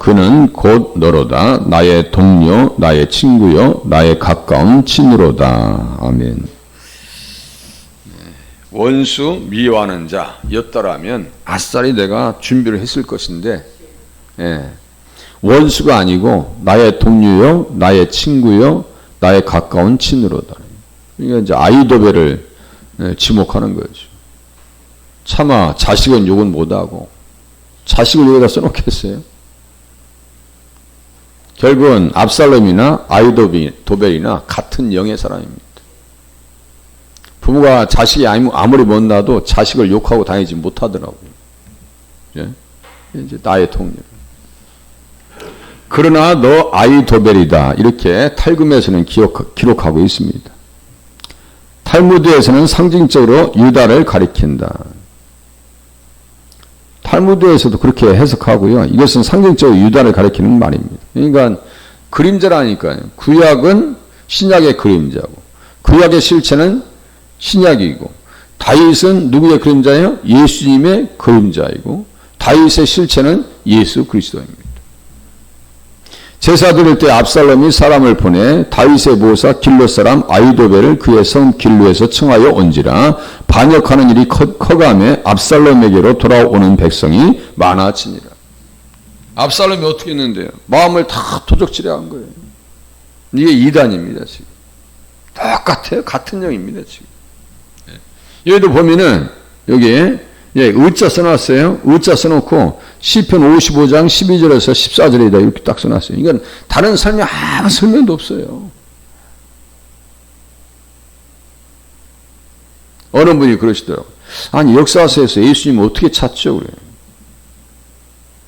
그는 곧 너로다. 나의 동료, 나의 친구요, 나의 가까운 친으로다. 아멘. 원수 미워하는 자였더라면 아싸리 내가 준비를 했을 것인데, 원수가 아니고 나의 동료요, 나의 친구요, 나의 가까운 친으로다. 이게 이제 아이도벨을 지목하는 거죠. 차마 자식은 욕은 못하고 자식을 여기다 써놓겠어요? 결국은 압살롬이나 아이도벨이나 같은 영의 사람입니다. 부모가 자식이 아무리 못나도 자식을 욕하고 다니지 못하더라고요. 이제 나의 동료. 그러나 너 아이도벨이다. 이렇게 탈금에서는 기록하고 있습니다. 탈무드에서는 상징적으로 유다를 가리킨다. 탈무드에서도 그렇게 해석하고요. 이것은 상징적으로 유다를 가리키는 말입니다. 그러니까 그림자라니까요. 구약은 신약의 그림자고, 구약의 실체는 신약이고, 다윗은 누구의 그림자예요? 예수님의 그림자이고, 다윗의 실체는 예수 그리스도입니다. 제사 드릴 때 압살롬이 사람을 보내 다윗의 모사 길롯 사람 아이도벨을 그의 성 길로에서 청하여 온지라 반역하는 일이 커감에 압살롬에게로 돌아오는 백성이 많아지니라. 압살롬이 어떻게 했는데요? 마음을 다 도적질해한 거예요. 이게 이단입니다. 지금 똑같아요. 같은 영입니다. 지금 여기도 보면은 여기에 의자 써놨어요. 의자 써놓고 시편 55장 12절에서 14절에다 이렇게 딱 써놨어요. 이건 다른 설명 아무 설명도 없어요. 어느 분이 그러시더라고요. 아니 역사서에서 예수님 어떻게 찾죠? 그래요.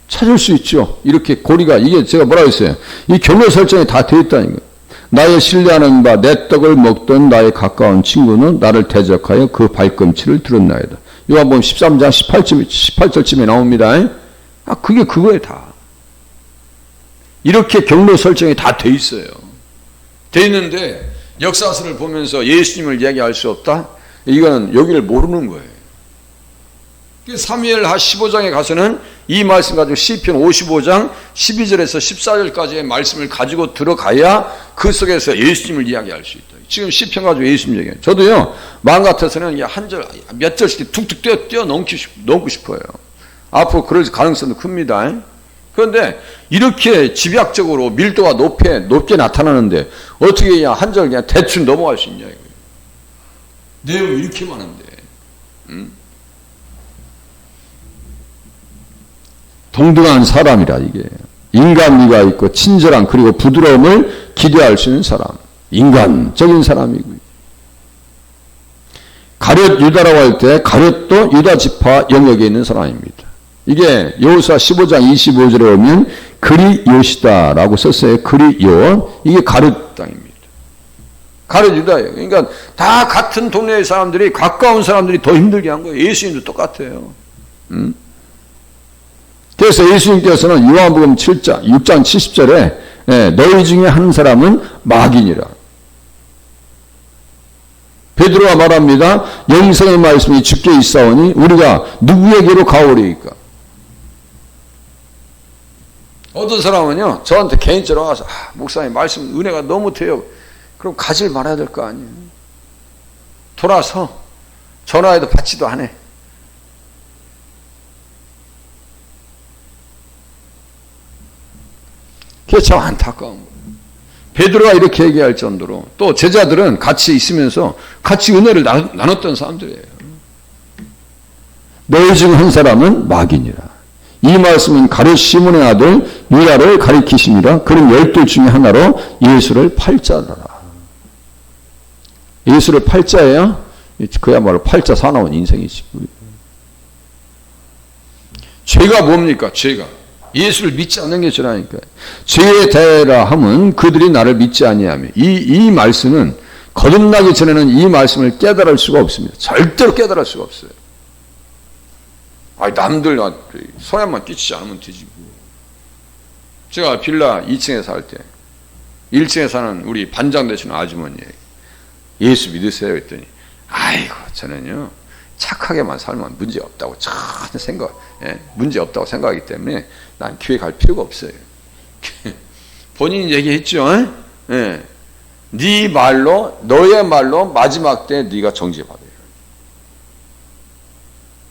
찾을 수 있죠. 이렇게 고리가 이게 제가 뭐라고 했어요? 이 경로 설정이 다 되어 있다는 거예요. 나의 신뢰하는 바 내 떡을 먹던 나의 가까운 친구는 나를 대적하여 그 발꿈치를 들었나이다. 요한복음 13장 18절쯤에 나옵니다. 그게 그거예요, 다. 이렇게 경로 설정이 다 돼 있어요. 돼 있는데 역사서를 보면서 예수님을 이야기할 수 없다? 이거는 여기를 모르는 거예요. 사무엘하 15장에 가서는 이 말씀 가지고 시편 55장 12절에서 14절까지의 말씀을 가지고 들어가야 그 속에서 예수님을 이야기할 수 있다. 지금 시편 가지고 예수님 얘기해요. 저도요, 마음 같아서는 한 절, 몇 절씩 툭툭 뛰어 넘고 싶어요. 앞으로 그럴 가능성도 큽니다. 그런데 이렇게 집약적으로 밀도가 높게 나타나는데 어떻게 한 절 그냥 대충 넘어갈 수 있냐, 이거예요. 내용이 이렇게 많은데. 동등한 사람이라 이게. 인간미가 있고 친절한 그리고 부드러움을 기대할 수 있는 사람. 인간적인 사람이고요. 가룟 유다라고 할 때 가룟도 유다 지파 영역에 있는 사람입니다. 이게 여호수아 15장 25절에 보면 그리요시다라고 썼어요. 그리요. 이게 가룟 땅입니다. 가룟 유다예요. 그러니까 다 같은 동네의 사람들이 가까운 사람들이 더 힘들게 한 거예요. 예수님도 똑같아요. 그래서 예수님께서는 요한복음 6장 70절에 너희 중에 한 사람은 마귀니라. 베드로가 말합니다. 영생의 말씀이 주께 있사오니 우리가 누구에게로 가오리이까? 어떤 사람은요, 저한테 개인적으로 와서 목사님 말씀 은혜가 너무 돼요. 그럼 가지를 말아야 될 거 아니에요. 돌아서 전화해도 받지도 않아. 그게 참 안타까운 거예요. 베드로가 이렇게 얘기할 정도로 또 제자들은 같이 있으면서 같이 은혜를 나눴던 사람들이에요. 너희 중 한 사람은 마귀니라. 이 말씀은 가룟 시몬의 아들 유다를 가리키심이라. 그는 12 중에 하나로 예수를 팔자더라. 예수를 팔자예요. 그야말로 팔자 사나운 인생이시고요. 죄가 뭡니까? 죄가. 예수를 믿지 않는 게 죄라니까요. 죄에 대하라 함은 그들이 나를 믿지 아니하며. 이 말씀은 거듭나기 전에는 이 말씀을 깨달을 수가 없습니다. 절대로 깨달을 수가 없어요. 남들 손해만 끼치지 않으면 되지. 제가 빌라 2층에 살 때 1층에 사는 우리 반장 되시는 아주머니에게 예수 믿으세요 했더니 아이고 저는요 착하게만 살면 문제 없다고 전혀 생각 문제 없다고 생각하기 때문에 난 교회 갈 필요가 없어요. 본인이 얘기했죠. 네 말로, 너의 말로 마지막 때 네가 정죄받아요.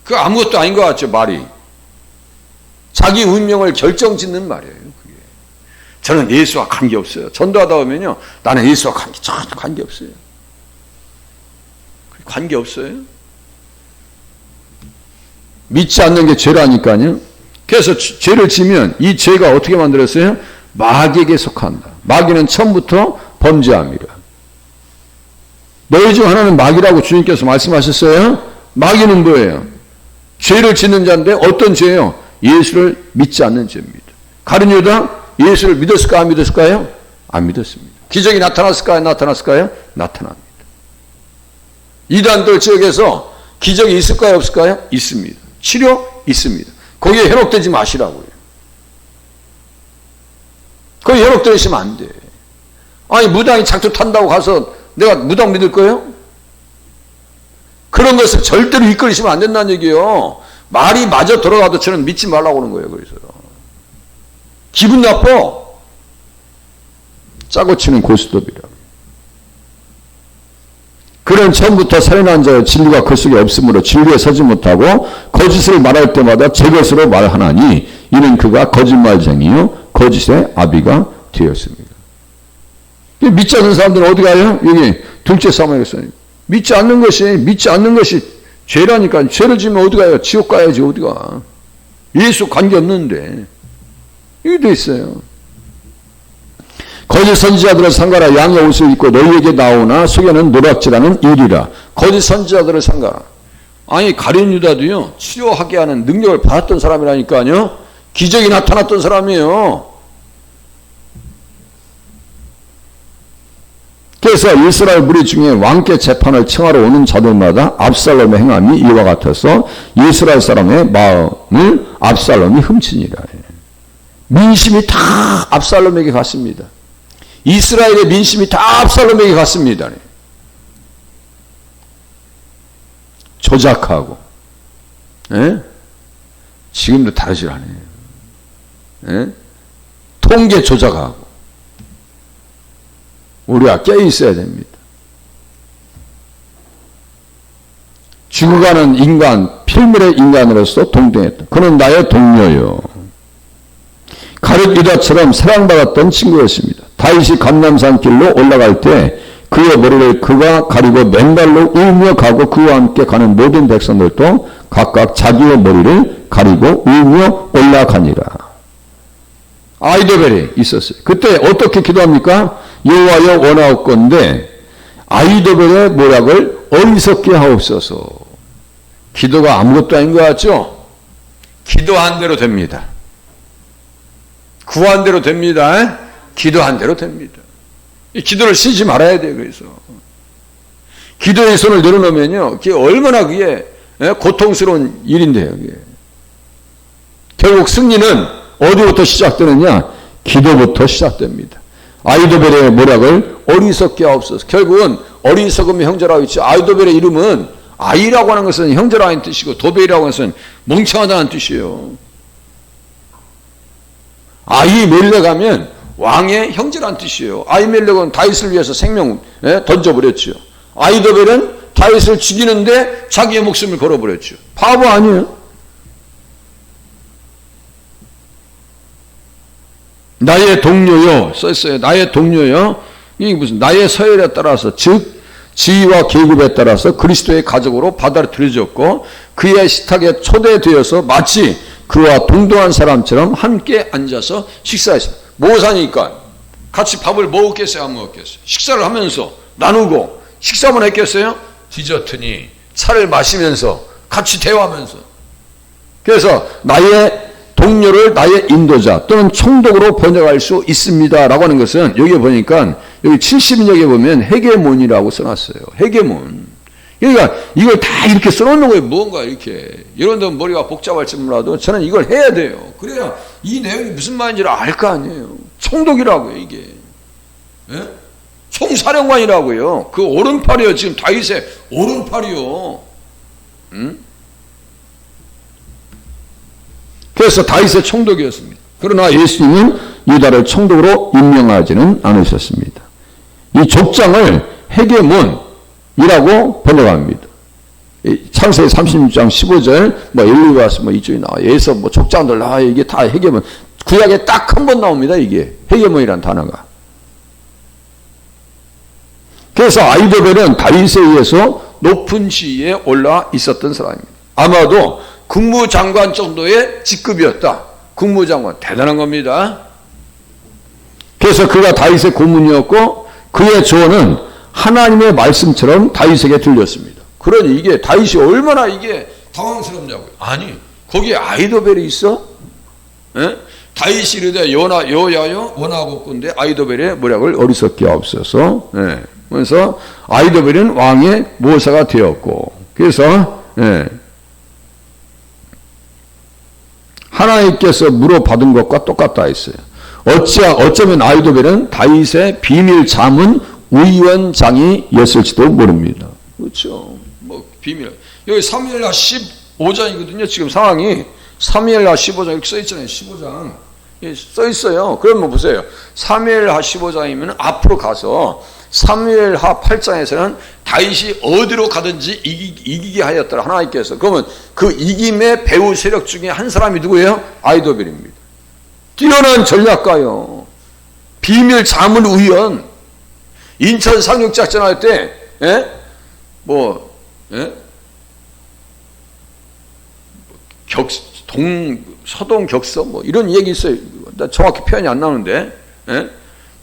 그 아무것도 아닌 것 같죠, 말이. 자기 운명을 결정짓는 말이에요, 그게. 저는 예수와 관계없어요. 전도하다 보면요, 나는 예수와 전혀 관계없어요. 관계없어요. 믿지 않는 게 죄라니까요. 그래서 죄를 지면 이 죄가 어떻게 만들었어요? 마귀에게 속한다. 마귀는 처음부터 범죄함이라. 너희 중 하나는 마귀라고 주님께서 말씀하셨어요. 마귀는 뭐예요? 죄를 짓는 자인데 어떤 죄예요? 예수를 믿지 않는 죄입니다. 가룟 유다 예수를 믿었을까 안 믿었을까요? 안 믿었습니다. 기적이 나타났을까요? 나타났을까요? 나타납니다. 이단들 지역에서 기적이 있을까요? 없을까요? 있습니다. 치료? 있습니다. 거기에 현혹되지 마시라고요. 거기에 현혹되시면 안 돼. 아니 무당이 작두 탄다고 가서 내가 무당 믿을 거예요? 그런 것을 절대로 이끌으시면 안 된다는 얘기예요. 말이 마저 들어가도 저는 믿지 말라고 하는 거예요. 그래서 기분 나빠. 짜고 치는 고스톱이라고. 그는 처음부터 살인한 자의 진리가 그 속에 없으므로 진리에 서지 못하고 거짓을 말할 때마다 제 것으로 말하나니 이는 그가 거짓말쟁이요 거짓의 아비가 되었습니다. 믿지 않는 사람들은 어디 가요? 여기 둘째 사무엘서 믿지 않는 것이 죄라니까. 죄를 지면 어디 가요? 지옥 가야지. 어디가. 예수 관계없는데 이게 돼 있어요. 거짓 선지자들을 상가라. 양의 옷을 입고 너희에게 나오나 속에는 노략질하는 일이라. 거짓 선지자들을 상가라. 아니 가룟 유다도요 치료하게 하는 능력을 받았던 사람이라니까요. 기적이 나타났던 사람이에요. 그래서 이스라엘 무리 중에 왕께 재판을 청하러 오는 자들마다 압살롬의 행함이 이와 같아서 이스라엘 사람의 마음을 압살롬이 훔치니라. 민심이 다 압살롬에게 갔습니다. 이스라엘의 민심이 다 압살롬에게 갔습니다. 조작하고, 지금도 다르질 않아요. 통계 조작하고. 우리가 깨어있어야 됩니다. 죽어가는 인간, 필물의 인간으로서 동등했다. 그는 나의 동료요. 가룟 유다처럼 사랑받았던 친구였습니다. 다윗이 감람산 길로 올라갈 때 그의 머리를 그가 가리고 맨발로 울며 가고 그와 함께 가는 모든 백성들도 각각 자기의 머리를 가리고 울며 올라가니라. 아이도벨이 있었어요. 그때 어떻게 기도합니까? 여호와여 원하옵건대 아이도벨의 모략을 어리석게 하옵소서. 기도가 아무것도 아닌 것 같죠? 기도한 대로 됩니다. 구한 대로 됩니다. 기도한 대로 됩니다. 이 기도를 쉬지 말아야 돼요. 그래서 기도의 손을 내려놓으면요, 그게 얼마나 그게 고통스러운 일인데요. 그게. 결국 승리는 어디부터 시작되느냐? 기도부터 시작됩니다. 아이도벨의 모략을 어리석게 하옵소서. 결국은 어리석음의 형제라고 있죠. 아이도벨의 이름은 아이라고 하는 것은 형제라는 뜻이고 도벨이라고 하는 것은 멍청하다는 뜻이에요. 아히멜렉 하면 왕의 형제라는 뜻이에요. 아히멜렉은 다윗을 위해서 생명 던져버렸죠. 아이도벨은 다윗을 죽이는데 자기의 목숨을 걸어버렸죠. 바보 아니에요? 나의 동료요 썼어요. 나의 동료요. 이게 무슨 나의 서열에 따라서 즉 지위와 계급에 따라서 그리스도의 가족으로 받아들여졌고 그의 식탁에 초대되어서 마치 그와 동등한 사람처럼 함께 앉아서 식사했습니다. 모사니까 같이 밥을 먹었겠어요? 안 먹었겠어요? 식사를 하면서 나누고 식사만 했겠어요? 디저트니 차를 마시면서 같이 대화하면서. 그래서 나의 동료를 나의 인도자 또는 총독으로 번역할 수 있습니다 라고 하는 것은 여기 보니까 여기 70인역에 보면 헤게몬이라고 써놨어요. 헤게몬. 그러니까 이걸 다 이렇게 써놓는 거예요. 뭔가 이렇게. 여러분들 머리가 복잡할지 몰라도 저는 이걸 해야 돼요. 그래야 이 내용이 무슨 말인지를 알 거 아니에요. 총독이라고요, 이게. 예? 총사령관이라고요. 그 오른팔이요. 지금 다윗의 오른팔이요. 응? 그래서 다윗의 총독이었습니다. 그러나 예수님은 유다를 총독으로 임명하지는 않으셨습니다. 이 족장을 헤게몬이라고 번역합니다. 창세기 36장 15절 엘리바스 이쪽에 나와. 여기서 족장들 이게 다 헤게몬. 구약에 딱 한 번 나옵니다. 이게 헤게몬이라는 단어가. 그래서 아이도벨은 다윗에 의해서 높은 지위에 올라 있었던 사람입니다. 아마도 국무장관 정도의 직급이었다. 국무장관 대단한 겁니다. 그래서 그가 다윗의 고문이었고 그의 조언은 하나님의 말씀처럼 다윗에게 들렸습니다. 그러니 이게 다윗이 얼마나 이게 당황스럽냐고요. 아니 거기에 아이도벨이 있어? 에? 다윗이 이르되 여호야여 원하옵건대 아이도벨의 모략을 어리석게 하옵소서. 예. 그래서 아이도벨은 왕의 모사가 되었고, 그래서 하나님께서 물어받은 것과 똑같다 했어요. 어쩌면 아이도벨은 다윗의 비밀 자문 위원장이었을지도 모릅니다. 그렇죠. 비밀. 여기 사무엘하 15장이거든요. 지금 상황이 사무엘하 15장 이렇게 써 있잖아요. 15장 써 있어요. 그러면 보세요. 사무엘하 15장이면 앞으로 가서 사무엘하 8장에서는 다윗이 어디로 가든지 이기게 하였더라 하나님께서. 그러면 그 이김의 배후 세력 중에 한 사람이 누구예요? 아이도벨입니다. 뛰어난 전략가요. 비밀 자문위원. 인천 상륙작전 할 때 서동 격서 이런 얘기 있어요. 정확히 표현이 안 나오는데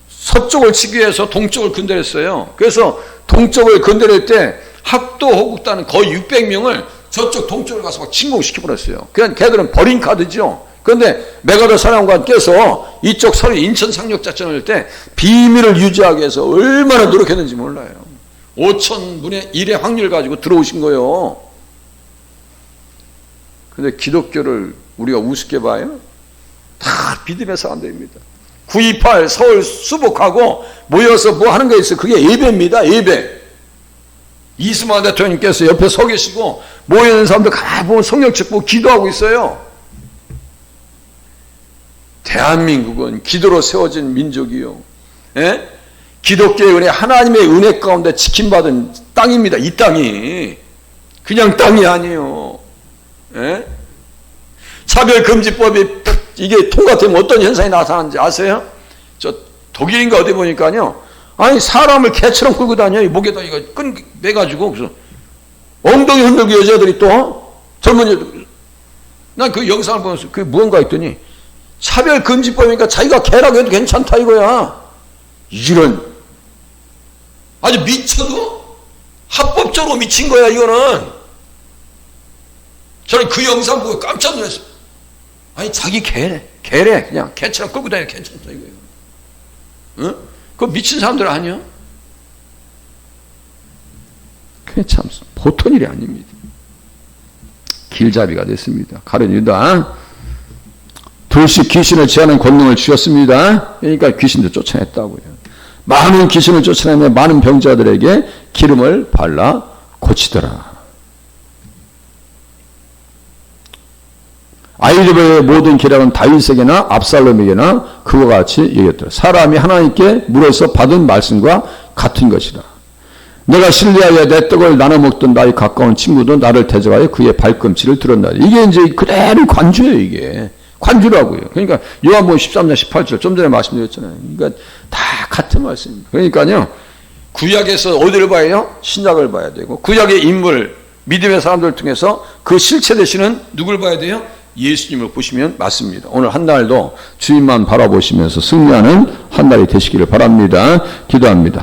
서쪽을 치기 위해서 동쪽을 건드렸어요. 그래서 동쪽을 건드릴 때 학도 호국단은 거의 600명을 저쪽 동쪽을 가서 막 침공시켜버렸어요. 그냥 걔들은 버린 카드죠. 그런데 메가더 사령관께서 이쪽 서류 인천 상륙작전을 할 때 비밀을 유지하기 위해서 얼마나 노력했는지 몰라요. 5,000분의 1의 확률 가지고 들어오신 거예요. 근데 기독교를 우리가 우습게 봐요? 다 믿음의 사람들입니다. 9.28 서울 수복하고 모여서 뭐 하는 거 있어요. 그게 예배입니다. 예배. 이승만 대통령께서 옆에 서 계시고 모여있는 사람들 가만히 보면 성령 찾고 기도하고 있어요. 대한민국은 기도로 세워진 민족이요. 기독교의 은혜, 하나님의 은혜 가운데 지킴받은 땅입니다. 이 땅이. 그냥 땅이 아니에요. 차별금지법이 이게 통과되면 어떤 현상이 나타나는지 아세요? 저 독일인가 어디 보니까요. 아니 사람을 개처럼 끌고 다녀요. 목에다 이거 끈 매가지고 그래서 엉덩이 흔들고 여자들이 또 젊은 여자들. 난 그 영상을 보면서 그게 무언가 했더니 차별금지법이니까 자기가 개라고 해도 괜찮다 이거야. 이런 아주 미쳐도 합법적으로 미친 거야 이거는. 저는 그 영상 보고 깜짝 놀랐어요. 아니 자기 개래 그냥 개처럼 끌고 다니는 괜찮다 이거예요. 응? 그거 미친 사람들 아니야? 그게 참 보통 일이 아닙니다. 길잡이가 됐습니다. 가룟 유다 둘씩 귀신을 제하는 권능을 주셨습니다. 그러니까 귀신도 쫓아냈다고요. 많은 귀신을 쫓아내며 많은 병자들에게 기름을 발라 고치더라. 아이도벨의 모든 계략은 다윗에게나 압살롬에게나 그와 같이 얘기했더라. 사람이 하나님께 물어서 받은 말씀과 같은 것이라. 내가 신뢰하여 내 떡을 나눠 먹던 나의 가까운 친구도 나를 대적하여 그의 발꿈치를 들었나니. 이게 이제 그대로 관주예요. 이게 관주라고요. 그러니까 요한복음 13장 18절 좀 전에 말씀드렸잖아요. 그러니까 다 같은 말씀입니다. 그러니까요 구약에서 어디를 봐야 해요? 신약을 봐야 되고 구약의 인물 믿음의 사람들을 통해서 그 실체 되시는 누굴 봐야 돼요? 예수님을 보시면 맞습니다. 오늘 한 날도 주님만 바라보시면서 승리하는 한 날이 되시기를 바랍니다. 기도합니다.